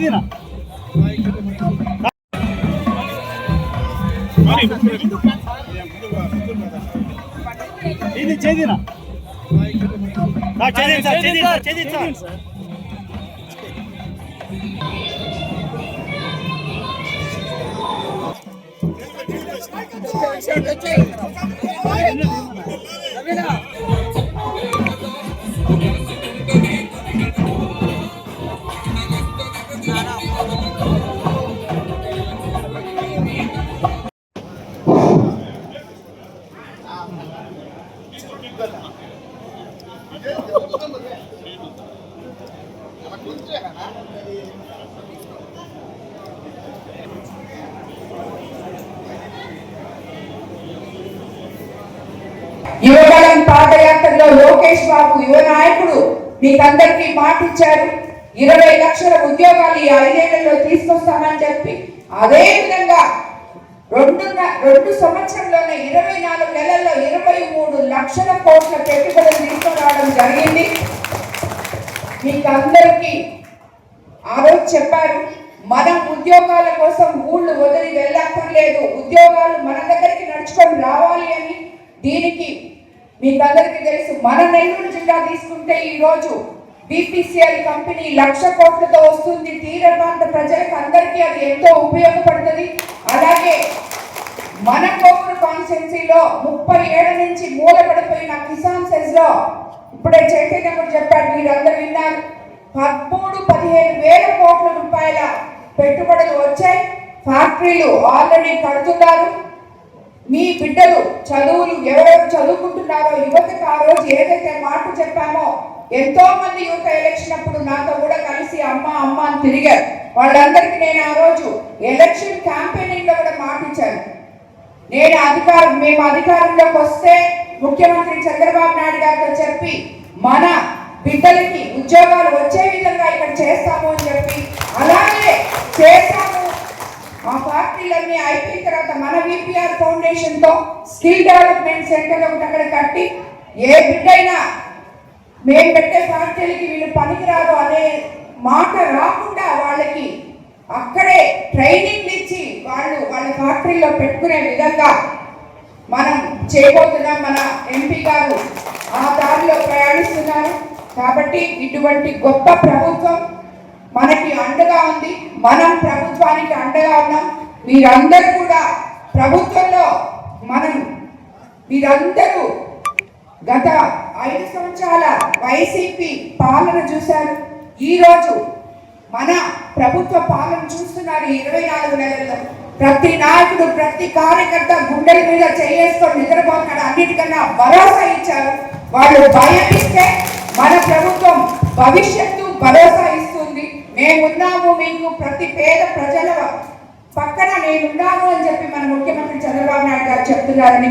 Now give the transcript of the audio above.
చేదినా ఇది చేదినా చేది సార్ యువగలం పాదయాత్రలో లోకేష్ బాబు యువ నాయకుడు మీకందరికీ మాట ఇచ్చారు. 20 లక్షల ఉద్యోగాలు ఈ 5 ఏళ్లలో తీసుకొస్తామని చెప్పి అదే విధంగా 2 సంవత్సరంలోనే 24 నెలల్లో 23 లక్షల కోట్ల పెట్టుబడులు తీసుకురావడం జరిగింది. మీకందరికీ ఆ రోజు చెప్పారు, మనం ఉద్యోగాల కోసం ఊళ్ళు వదిలి వెళ్ళక్కర్లేదు, ఉద్యోగాలు మన దగ్గరికి నడుచుకొని రావాలి అని. దీనికి మీకందరికీ తెలుసు, మన నెల్లూరు జిల్లా తీసుకుంటే ఈరోజు BPCL కంపెనీ 1,00,000 కోట్లతో వస్తుంది. తీర ప్రాంత ప్రజలకు అందరికీ అది ఎంతో ఉపయోగపడుతుంది. అలాగే మన కోవూరు కాన్స్టిట్యున్సీలో 30 ఏళ్ల నుంచి మూలపడిపోయిన కిసాన్ సెజ్ లో ఇప్పుడే చైతన్య కూడా చెప్పాడు, మీరందరూ విన్నారు, 13-15 వేల కోట్ల రూపాయల పెట్టుబడులు వచ్చాయి. ఫ్యాక్టరీలు ఆల్రెడీ కడుతున్నారు. మీ బిడ్డలు చదువులు ఎవరెవరు చదువుకుంటున్నారో యువతకు ఆ రోజు ఏదైతే మాట చెప్పామో, ఎంతో మంది యువత ఎలక్షన్ అప్పుడు నాతో కూడా కలిసి అమ్మ అమ్మ అని తిరిగారు. వాళ్ళందరికీ నేను ఆ రోజు ఎలక్షన్ క్యాంపెయినింగ్ లో కూడా మాట ఇచ్చాను. మేము అధికారంలోకి వస్తే ముఖ్యమంత్రి చంద్రబాబు నాయుడు గారితో చెప్పి మన బిడ్డలకి ఉద్యోగాలు వచ్చే విధంగా ఇక్కడ చేస్తాము అని చెప్పి అలాగే చేస్తాము. ఆ ఫ్యాక్టరీలన్నీ అయిపోయిన తర్వాత మన VPR ఫౌండేషన్ తో స్కిల్ డెవలప్మెంట్ సెంటర్ ఒకటి అక్కడ కట్టి, ఏ బిడ్డైనా మేము పెట్టే ఫ్యాక్టరీలకి వీళ్ళు పనికిరాదు అనే మాట రాకుండా వాళ్ళకి అక్కడే ట్రైనింగ్ ఇచ్చి వాళ్ళ ఫ్యాక్టరీలో పెట్టుకునే విధంగా మనం చేయబోతున్నాం. మన MP గారు ఆ దారిలో ప్రయాణిస్తున్నారు. కాబట్టి ఇటువంటి గొప్ప ప్రభుత్వం మనకి అండగా ఉంది. మనం ప్రభుత్వానికి అండగా ఉన్నాం. మీరందరూ కూడా ప్రభుత్వంలో మీరందరూ గత 5 సంవత్సరాల వైసీపీ పాలన చూశారు. ఈరోజు మన ప్రభుత్వ పాలన చూస్తున్నారు. 24 నెలల్లో ప్రతి నాయకుడు ప్రతి కార్యకర్త గుండెల మీద చేసుకొని నిద్రపోతున్నాడు. అన్నిటికన్నా భరోసా ఇచ్చారు. వాళ్ళు భయం ఇస్తే మన ప్రభుత్వం భవిష్యత్తు భరోసా ఇస్తుంది. మేమున్నాము, మీకు ప్రతి పేద ప్రజల పక్కన నేనున్నాను అని చెప్పి మన ముఖ్యమంత్రి చంద్రబాబు నాయుడు గారు చెప్తున్నారని